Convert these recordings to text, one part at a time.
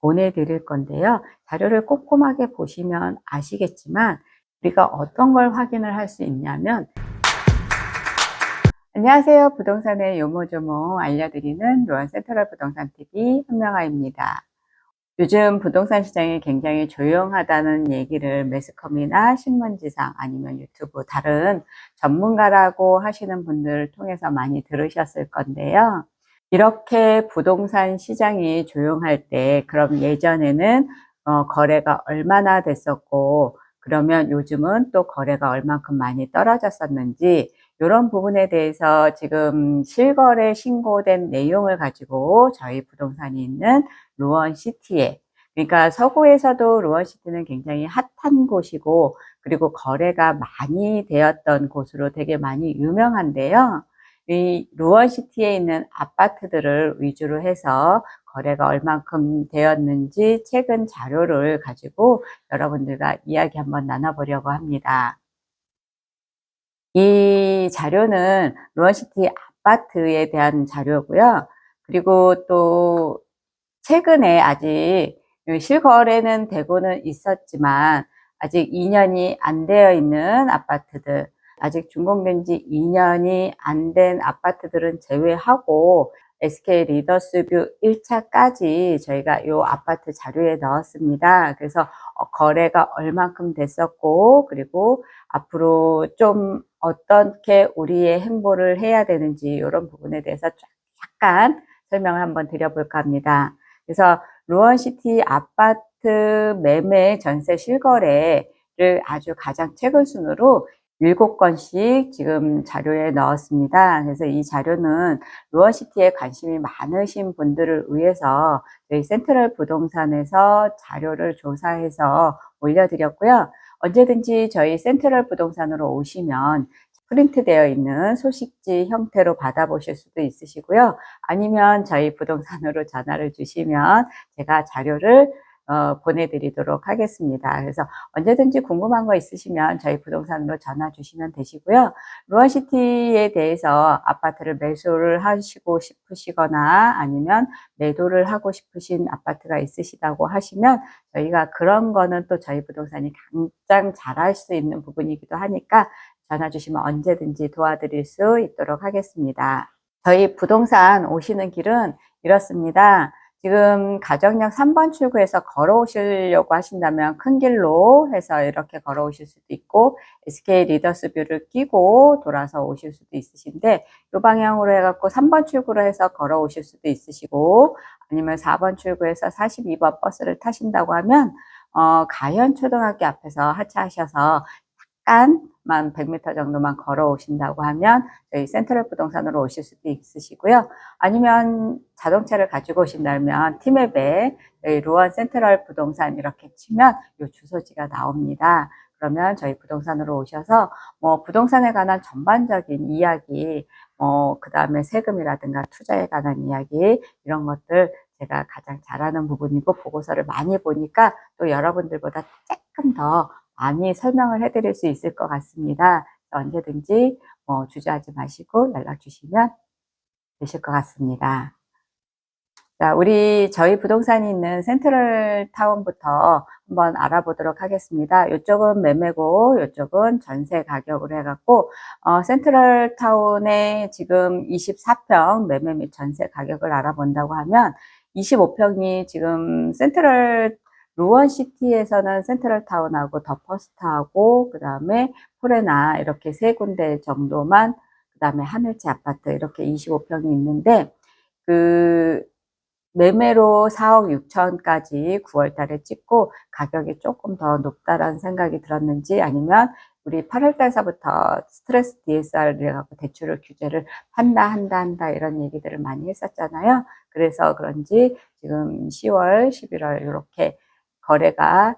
보내드릴 건데요. 자료를 꼼꼼하게 보시면 아시겠지만 우리가 어떤 걸 확인을 할 수 있냐면, 안녕하세요. 부동산의 요모조모 알려드리는 로원 센트럴 부동산 TV 현명아입니다. 요즘 부동산 시장이 굉장히 조용하다는 얘기를 매스컴이나 신문지상 아니면 유튜브 다른 전문가라고 하시는 분들을 통해서 많이 들으셨을 건데요. 이렇게 부동산 시장이 조용할 때 그럼 예전에는 거래가 얼마나 됐었고, 그러면 요즘은 또 거래가 얼만큼 많이 떨어졌었는지, 이런 부분에 대해서 지금 실거래 신고된 내용을 가지고 저희 부동산이 있는 루원시티에, 그러니까 서구에서도 루원시티는 굉장히 핫한 곳이고, 그리고 거래가 많이 되었던 곳으로 되게 많이 유명한데요. 이 루원시티에 있는 아파트들을 위주로 해서 거래가 얼만큼 되었는지 최근 자료를 가지고 여러분들과 이야기 한번 나눠보려고 합니다. 이 자료는 루원시티 아파트에 대한 자료고요. 그리고 또 최근에 아직 실거래는 되고는 있었지만 아직 2년이 안 되어 있는 아파트들, 아직 준공된 지 2년이 안 된 아파트들은 제외하고 SK 리더스뷰 1차까지 저희가 이 아파트 자료에 넣었습니다. 그래서 거래가 얼만큼 됐었고, 그리고 앞으로 좀 어떻게 우리의 행보를 해야 되는지 이런 부분에 대해서 약간 설명을 한번 드려볼까 합니다. 그래서 루원시티 아파트 매매 전세 실거래를 아주 가장 최근 순으로 7건씩 지금 자료에 넣었습니다. 그래서 이 자료는 루원시티에 관심이 많으신 분들을 위해서 저희 센트럴 부동산에서 자료를 조사해서 올려드렸고요. 언제든지 저희 센트럴 부동산으로 오시면 프린트 되어 있는 소식지 형태로 받아보실 수도 있으시고요. 아니면 저희 부동산으로 전화를 주시면 제가 자료를 보내드리도록 하겠습니다. 그래서 언제든지 궁금한 거 있으시면 저희 부동산으로 전화 주시면 되시고요. 루원시티에 대해서 아파트를 매수를 하시고 싶으시거나 아니면 매도를 하고 싶으신 아파트가 있으시다고 하시면 저희가 그런 거는 또 저희 부동산이 가장 잘할 수 있는 부분이기도 하니까 전화 주시면 언제든지 도와드릴 수 있도록 하겠습니다. 저희 부동산 오시는 길은 이렇습니다. 지금 가정역 3번 출구에서 걸어오시려고 하신다면 큰 길로 해서 이렇게 걸어오실 수도 있고, SK 리더스뷰를 끼고 돌아서 오실 수도 있으신데, 이 방향으로 해갖고 3번 출구로 해서 걸어오실 수도 있으시고, 아니면 4번 출구에서 42번 버스를 타신다고 하면 가현초등학교 앞에서 하차하셔서 약간만 100m 정도만 걸어오신다고 하면 저희 센트럴 부동산으로 오실 수도 있으시고요. 아니면 자동차를 가지고 오신다면 티맵에 저희 루원 센트럴 부동산 이렇게 치면 이 주소지가 나옵니다. 그러면 저희 부동산으로 오셔서 뭐 부동산에 관한 전반적인 이야기, 그 다음에 세금이라든가 투자에 관한 이야기, 이런 것들 제가 가장 잘하는 부분이고 보고서를 많이 보니까 또 여러분들보다 조금 더 많이 설명을 해드릴 수 있을 것 같습니다. 언제든지 주저하지 마시고 연락 주시면 되실 것 같습니다. 자, 저희 부동산이 있는 센트럴 타운부터 한번 알아보도록 하겠습니다. 이쪽은 매매고 이쪽은 전세 가격으로 해갖고 센트럴 타운에 지금 24평 매매 및 전세 가격을 알아본다고 하면 25평이 지금 루원시티에서는 센트럴 타운하고 더 퍼스트하고 그 다음에 포레나 이렇게 세 군데 정도만, 그 다음에 하늘채 아파트 이렇게 25평이 있는데, 그 매매로 4억 6천까지 9월 달에 찍고 가격이 조금 더 높다라는 생각이 들었는지, 아니면 우리 8월 달서부터 스트레스 DSR을 해갖고 대출을 규제를 한다 이런 얘기들을 많이 했었잖아요. 그래서 그런지 지금 10월, 11월 이렇게 거래가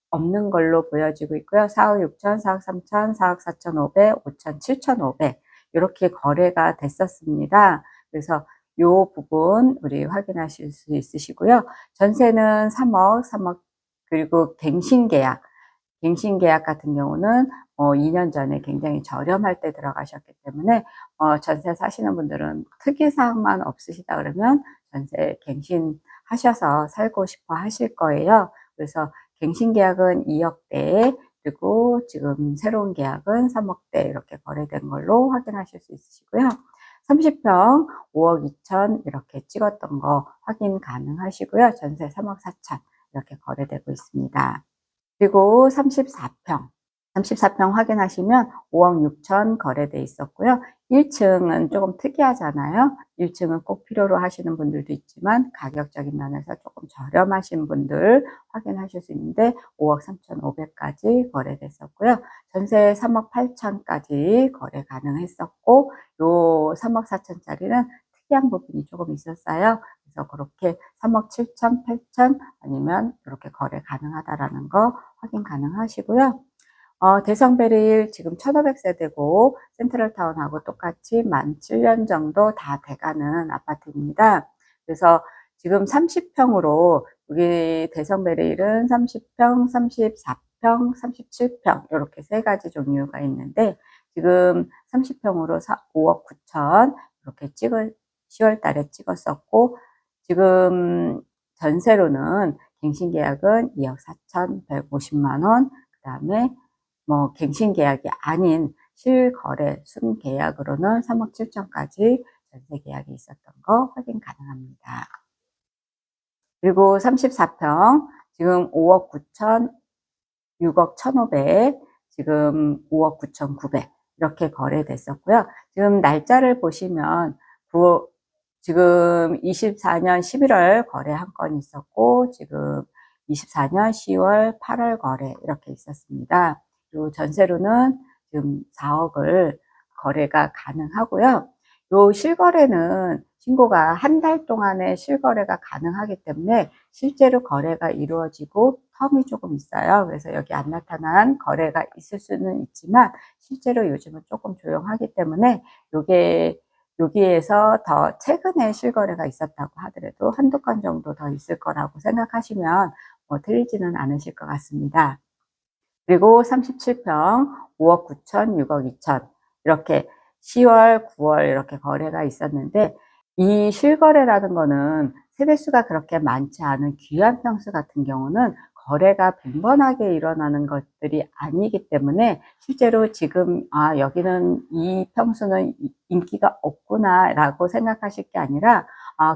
없는 걸로 보여지고 있고요. 4억 6천, 4억 3천, 4억 4천5백, 5천, 7천5백 이렇게 거래가 됐었습니다. 그래서 이 부분 우리 확인하실 수 있으시고요. 전세는 3억, 그리고 갱신계약 같은 경우는 2년 전에 굉장히 저렴할 때 들어가셨기 때문에 전세 사시는 분들은 특이사항만 없으시다 그러면 전세 갱신하셔도 하셔서 살고 싶어 하실 거예요. 그래서 갱신 계약은 2억대, 그리고 지금 새로운 계약은 3억대 이렇게 거래된 걸로 확인하실 수 있으시고요. 30평 5억 2천 이렇게 찍었던 거 확인 가능하시고요. 전세 3억 4천 이렇게 거래되고 있습니다. 그리고 34평 확인하시면 5억 6천 거래돼 있었고요. 1층은 조금 특이하잖아요. 1층은 꼭 필요로 하시는 분들도 있지만 가격적인 면에서 조금 저렴하신 분들 확인하실 수 있는데 5억 3,500까지 거래됐었고요. 전세 3억 8천까지 거래 가능했었고, 요 3억 4천짜리는 특이한 부분이 조금 있었어요. 그래서 그렇게 3억 7천, 8천 아니면 이렇게 거래 가능하다라는 거 확인 가능하시고요. 대성베릴 지금 1500세대고 센트럴타운하고 똑같이 만 7년 정도 다 돼가는 아파트입니다. 그래서 지금 30평으로 여기 대성베릴은 30평, 34평, 37평 이렇게 세 가지 종류가 있는데 지금 30평으로 5억 9천 이렇게 10월 달에 찍었었고, 지금 전세로는 갱신계약은 2억 4,150만 원, 그 다음에 뭐 갱신 계약이 아닌 실거래 순계약으로는 3억 7천까지 전세 계약이 있었던 거 확인 가능합니다. 그리고 34평 지금 5억 9천, 6억 1,500, 지금 5억 9,900 이렇게 거래됐었고요. 지금 날짜를 보시면 지금 24년 11월 거래 한 건 있었고, 지금 24년 10월, 8월 거래 이렇게 있었습니다. 그리고 전세로는 지금 4억을 거래가 가능하고요. 요 실거래는 신고가 한 달 동안에 실거래가 가능하기 때문에 실제로 거래가 이루어지고 텀이 조금 있어요. 그래서 여기 안 나타난 거래가 있을 수는 있지만 실제로 요즘은 조금 조용하기 때문에 여기에서 더 최근에 실거래가 있었다고 하더라도 한두 건 정도 더 있을 거라고 생각하시면 뭐 틀리지는 않으실 것 같습니다. 그리고 37평 5억 9천, 6억 2천 이렇게 10월, 9월 이렇게 거래가 있었는데, 이 실거래라는 거는 세대수가 그렇게 많지 않은 귀한 평수 같은 경우는 거래가 빈번하게 일어나는 것들이 아니기 때문에 실제로 지금 여기는 이 평수는 인기가 없구나 라고 생각하실 게 아니라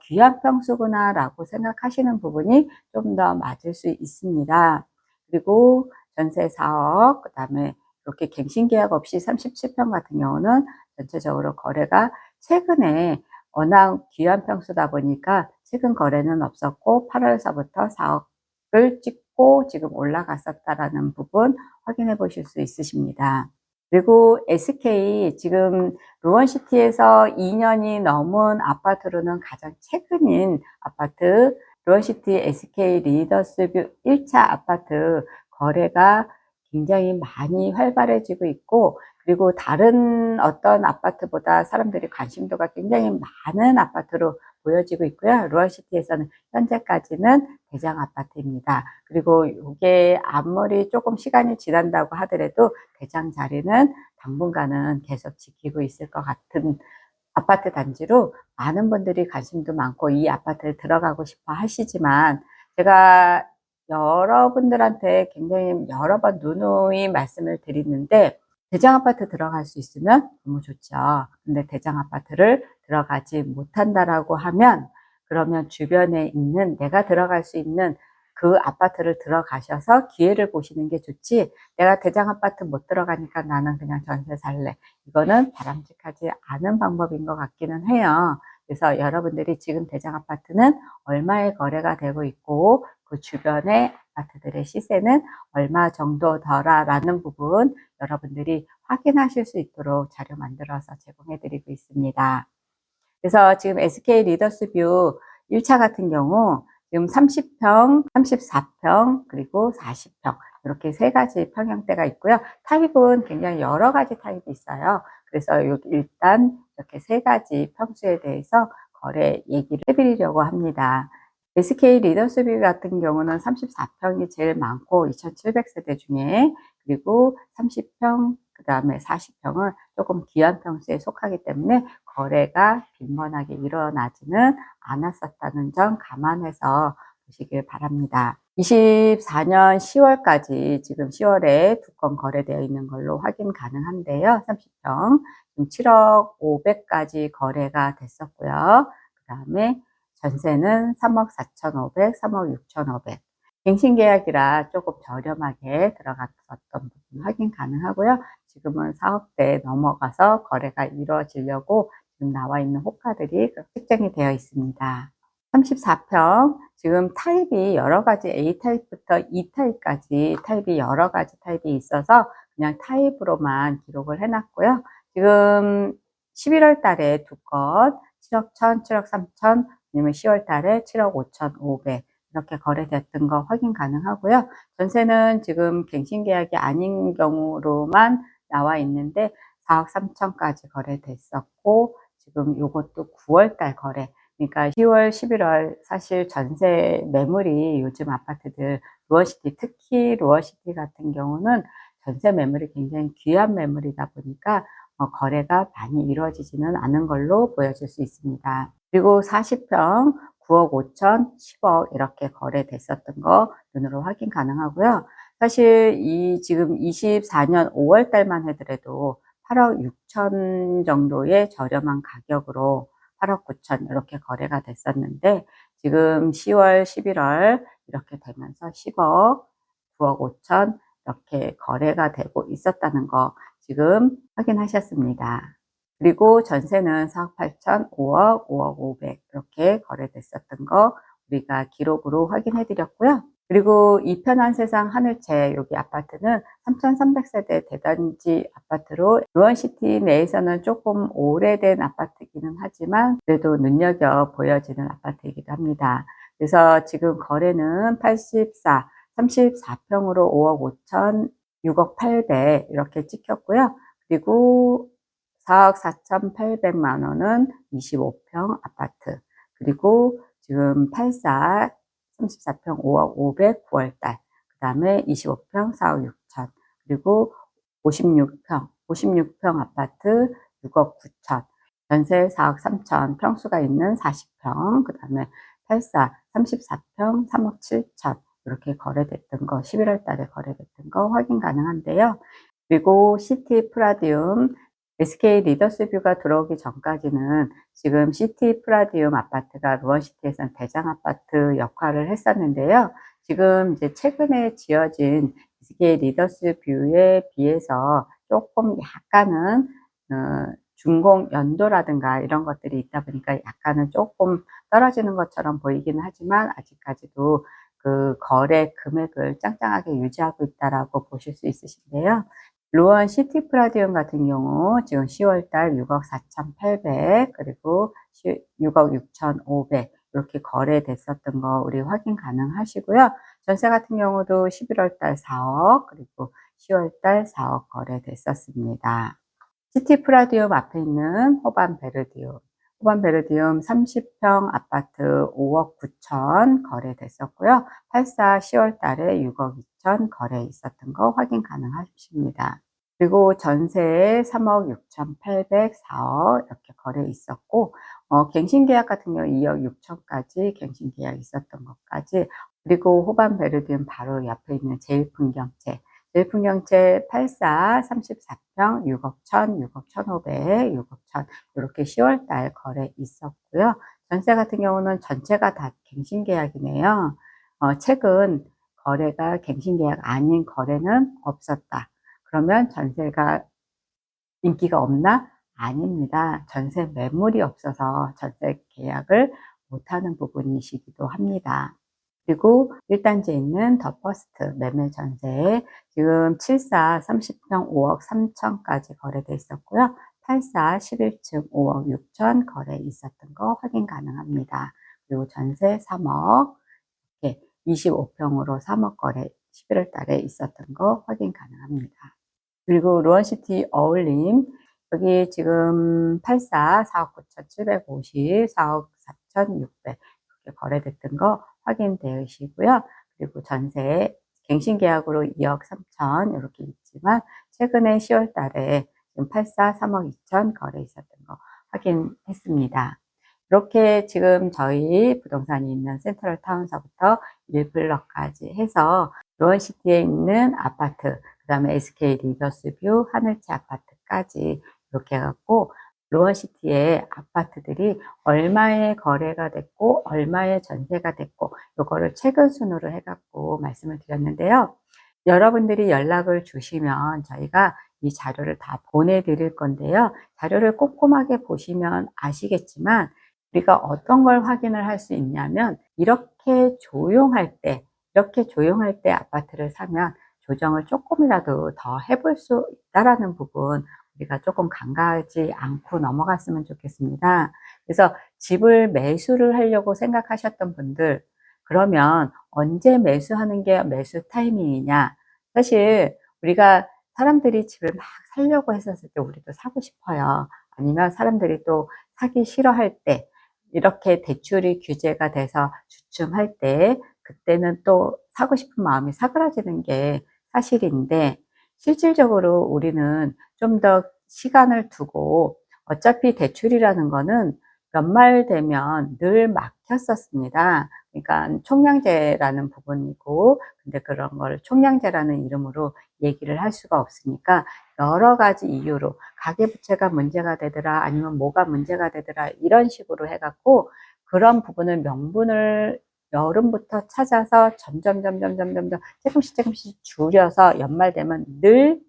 귀한 평수구나 라고 생각하시는 부분이 좀 더 맞을 수 있습니다. 그리고 전세 4억, 그 다음에 이렇게 갱신 계약 없이 37평 같은 경우는 전체적으로 거래가 최근에 워낙 귀한 평수다 보니까 최근 거래는 없었고 8월서부터 4억을 찍고 지금 올라갔었다라는 부분 확인해 보실 수 있으십니다. 그리고 SK 지금 루원시티에서 2년이 넘은 아파트로는 가장 최근인 아파트 루원시티 SK 리더스뷰 1차 아파트 거래가 굉장히 많이 활발해지고 있고, 그리고 다른 어떤 아파트보다 사람들이 관심도가 굉장히 많은 아파트로 보여지고 있고요. 루원시티에서는 현재까지는 대장 아파트입니다. 그리고 이게 아무리 조금 시간이 지난다고 하더라도 대장 자리는 당분간은 계속 지키고 있을 것 같은 아파트 단지로 많은 분들이 관심도 많고 이 아파트에 들어가고 싶어 하시지만, 제가 여러분들한테 굉장히 여러 번 누누이 말씀을 드리는데, 대장 아파트 들어갈 수 있으면 너무 좋죠. 근데 대장 아파트를 들어가지 못한다라고 하면 그러면 주변에 있는 내가 들어갈 수 있는 그 아파트를 들어가셔서 기회를 보시는 게 좋지, 내가 대장 아파트 못 들어가니까 나는 그냥 전세 살래, 이거는 바람직하지 않은 방법인 것 같기는 해요. 그래서 여러분들이 지금 대장 아파트는 얼마에 거래가 되고 있고 그 주변의 아파트들의 시세는 얼마 정도더라라는 부분 여러분들이 확인하실 수 있도록 자료 만들어서 제공해 드리고 있습니다. 그래서 지금 SK 리더스뷰 1차 같은 경우 지금 30평, 34평, 그리고 40평 이렇게 세 가지 평형대가 있고요. 타입은 굉장히 여러 가지 타입이 있어요. 그래서 일단 이렇게 세 가지 평수에 대해서 거래 얘기를 해드리려고 합니다. SK 리더스뷰 같은 경우는 34평이 제일 많고 2,700세대 중에, 그리고 30평, 그 다음에 40평은 조금 귀한 평수에 속하기 때문에 거래가 빈번하게 일어나지는 않았었다는 점 감안해서 보시길 바랍니다. 24년 10월까지 지금 10월에 2건 거래되어 있는 걸로 확인 가능한데요. 30평 지금 7억 500까지 거래가 됐었고요. 그 다음에 전세는 3억 4,500, 3억 6,500. 갱신계약이라 조금 저렴하게 들어갔었던 부분 확인 가능하고요. 지금은 4억대 넘어가서 거래가 이루어지려고 지금 나와 있는 호가들이 책정이 되어 있습니다. 34평 지금 타입이 여러 가지 A 타입부터 E 타입까지 타입이 여러 가지 타입이 있어서 그냥 타입으로만 기록을 해놨고요. 지금 11월 달에 2건 7억 1천, 7억 3천, 아니면 10월 달에 7억 5천 5백 이렇게 거래됐던 거 확인 가능하고요. 전세는 지금 갱신 계약이 아닌 경우로만 나와 있는데 4억 3천까지 거래됐었고 지금 요것도 9월 달 거래. 그러니까 10월, 11월 사실 전세 매물이 요즘 아파트들 루어시티 특히 루어시티 같은 경우는 전세 매물이 굉장히 귀한 매물이다 보니까 거래가 많이 이루어지지는 않은 걸로 보여질 수 있습니다. 그리고 40평 9억 5천, 10억 이렇게 거래됐었던 거 눈으로 확인 가능하고요. 사실 이 지금 24년 5월 달만 하더라도 8억 6천 정도의 저렴한 가격으로 8억 9천 이렇게 거래가 됐었는데 지금 10월, 11월 이렇게 되면서 10억, 9억 5천 이렇게 거래가 되고 있었다는 거 지금 확인하셨습니다. 그리고 전세는 4억 8천, 5억, 5억 5백 이렇게 거래됐었던 거 우리가 기록으로 확인해 드렸고요. 그리고 이편한 세상 하늘채 여기 아파트는 3,300세대 대단지 아파트로 루원시티 내에서는 조금 오래된 아파트이기는 하지만 그래도 눈여겨 보여지는 아파트이기도 합니다. 그래서 지금 거래는 34평으로 5억 5천, 6억 8백 이렇게 찍혔고요. 그리고 4억 4,800만 원은 25평 아파트. 그리고 지금 34평 5억 500 9월달. 그 다음에 25평 4억 6천. 그리고 56평 아파트 6억 9천. 전세 4억 3천. 평수가 있는 40평. 그 다음에 34평 3억 7천. 이렇게 거래됐던 거, 11월 달에 거래됐던 거 확인 가능한데요. 그리고 시티 프라디움 SK 리더스뷰가 들어오기 전까지는 지금 시티 프라디움 아파트가 루원시티에서는 대장 아파트 역할을 했었는데요. 지금 이제 최근에 지어진 SK 리더스뷰에 비해서 조금 약간은 준공 연도라든가 이런 것들이 있다 보니까 약간은 조금 떨어지는 것처럼 보이기는 하지만 아직까지도 그 거래 금액을 짱짱하게 유지하고 있다라고 보실 수 있으신데요. 루원 시티 프라디움 같은 경우 지금 10월달 6억 4,800 그리고 6억 6,500 이렇게 거래됐었던 거 우리 확인 가능하시고요. 전세 같은 경우도 11월달 4억 그리고 10월달 4억 거래됐었습니다. 시티 프라디움 앞에 있는 호반 베르디움. 호반 베르디움 30평 아파트 5억 9천 거래됐었고요. 84 10월 달에 6억 2천 거래 있었던 거 확인 가능하십니다. 그리고 전세에 3억 6,800, 4억 이렇게 거래 있었고 갱신계약 같은 경우 2억 6천까지 갱신계약 있었던 것까지 그리고 호반 베르디움 바로 옆에 있는 제일풍경채 제일풍경채 84, 34평, 6억 1천, 6억 1,500, 6억 1천 이렇게 10월 달 거래 있었고요. 전세 같은 경우는 전체가 다 갱신계약이네요. 최근 거래가 갱신계약 아닌 거래는 없었다. 그러면 전세가 인기가 없나? 아닙니다. 전세 매물이 없어서 전세 계약을 못하는 부분이시기도 합니다. 그리고 1단지에 있는 더 퍼스트 매매 전세 지금 74 30평 5억 3천까지 거래돼 있었고요. 84 11층 5억 6천 거래 있었던 거 확인 가능합니다. 그리고 전세 3억 이렇게 25평으로 3억 거래 11월 달에 있었던 거 확인 가능합니다. 그리고 루원시티 어울림 여기 지금 84 4억 9,750 4억 4,600 이렇게 거래됐던 거 확인되시고요. 그리고 전세 갱신계약으로 2억 3천 이렇게 있지만 최근에 10월 달에 지금 84 3억 2천 거래 있었던 거 확인했습니다. 이렇게 지금 저희 부동산이 있는 센트럴 타운서부터 1블럭까지 해서 루원시티에 있는 아파트, 그 다음에 SK 리버스뷰, 하늘채 아파트까지 이렇게 해갖고 루원시티의 아파트들이 얼마에 거래가 됐고 얼마에 전세가 됐고 요거를 최근 순으로 해갖고 말씀을 드렸는데요. 여러분들이 연락을 주시면 저희가 이 자료를 다 보내드릴 건데요. 자료를 꼼꼼하게 보시면 아시겠지만 우리가 어떤 걸 확인을 할 수 있냐면 이렇게 조용할 때 아파트를 사면 조정을 조금이라도 더 해볼 수 있다라는 부분 우리가 조금 간과하지 않고 넘어갔으면 좋겠습니다. 그래서 집을 매수를 하려고 생각하셨던 분들, 그러면 언제 매수하는 게 매수 타이밍이냐? 사실 우리가 사람들이 집을 막 사려고 했었을 때 우리도 사고 싶어요. 아니면 사람들이 또 사기 싫어할 때, 이렇게 대출이 규제가 돼서 주춤할 때 그때는 또 사고 싶은 마음이 사그라지는 게 사실인데, 실질적으로 우리는 좀 더 시간을 두고, 어차피 대출이라는 거는 연말 되면 늘 막혔었습니다. 그러니까 총량제라는 부분이고, 근데 그런 걸 총량제라는 이름으로 얘기를 할 수가 없으니까 여러 가지 이유로 가계부채가 문제가 되더라, 아니면 뭐가 문제가 되더라, 이런 식으로 해갖고 그런 부분을 명분을 여름부터 찾아서 점점 조금씩 줄여서 연말 되면 늘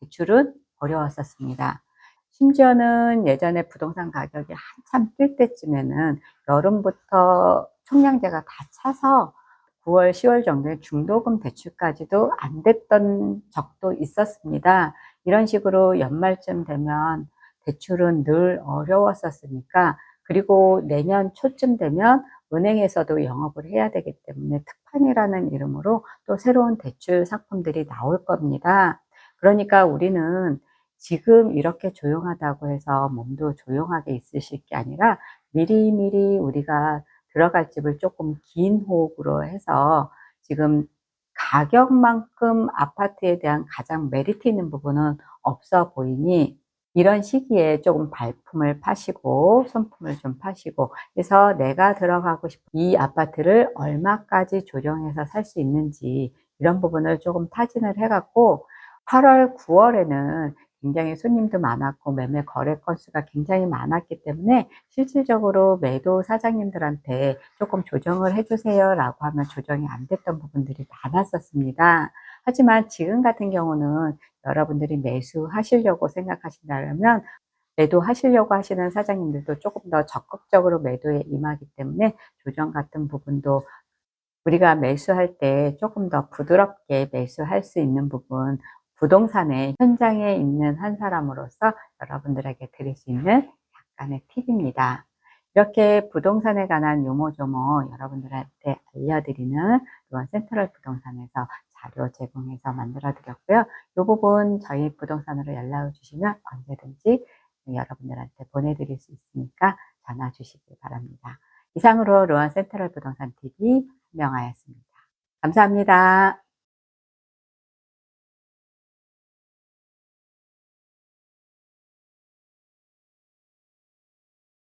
대출은 어려웠었습니다. 심지어는 예전에 부동산 가격이 한참 뛸 때쯤에는 여름부터 총량제가 다 차서 9월, 10월 정도에 중도금 대출까지도 안 됐던 적도 있었습니다. 이런 식으로 연말쯤 되면 대출은 늘 어려웠었으니까, 그리고 내년 초쯤 되면 은행에서도 영업을 해야 되기 때문에 특판이라는 이름으로 또 새로운 대출 상품들이 나올 겁니다. 그러니까 우리는 지금 이렇게 조용하다고 해서 몸도 조용하게 있으실 게 아니라 미리미리 우리가 들어갈 집을 조금 긴 호흡으로 해서, 지금 가격만큼 아파트에 대한 가장 메리트 있는 부분은 없어 보이니 이런 시기에 조금 발품을 파시고 손품을 좀 파시고 해서 내가 들어가고 싶은 이 아파트를 얼마까지 조정해서 살 수 있는지 이런 부분을 조금 타진을 해갖고 8월, 9월에는 굉장히 손님도 많았고 매매 거래 건수가 굉장히 많았기 때문에 실질적으로 매도 사장님들한테 조금 조정을 해주세요 라고 하면 조정이 안 됐던 부분들이 많았었습니다. 하지만 지금 같은 경우는 여러분들이 매수하시려고 생각하신다면, 매도하시려고 하시는 사장님들도 조금 더 적극적으로 매도에 임하기 때문에 조정 같은 부분도 우리가 매수할 때 조금 더 부드럽게 매수할 수 있는 부분, 부동산의 현장에 있는 한 사람으로서 여러분들에게 드릴 수 있는 약간의 팁입니다. 이렇게 부동산에 관한 요모조모 여러분들한테 알려드리는 루원 센트럴 부동산에서 자료 제공해서 만들어 드렸고요. 이 부분 저희 부동산으로 연락을 주시면 언제든지 여러분들한테 보내드릴 수 있으니까 전화 주시기 바랍니다. 이상으로 루원 센트럴 부동산 TV 명하였습니다. 감사합니다.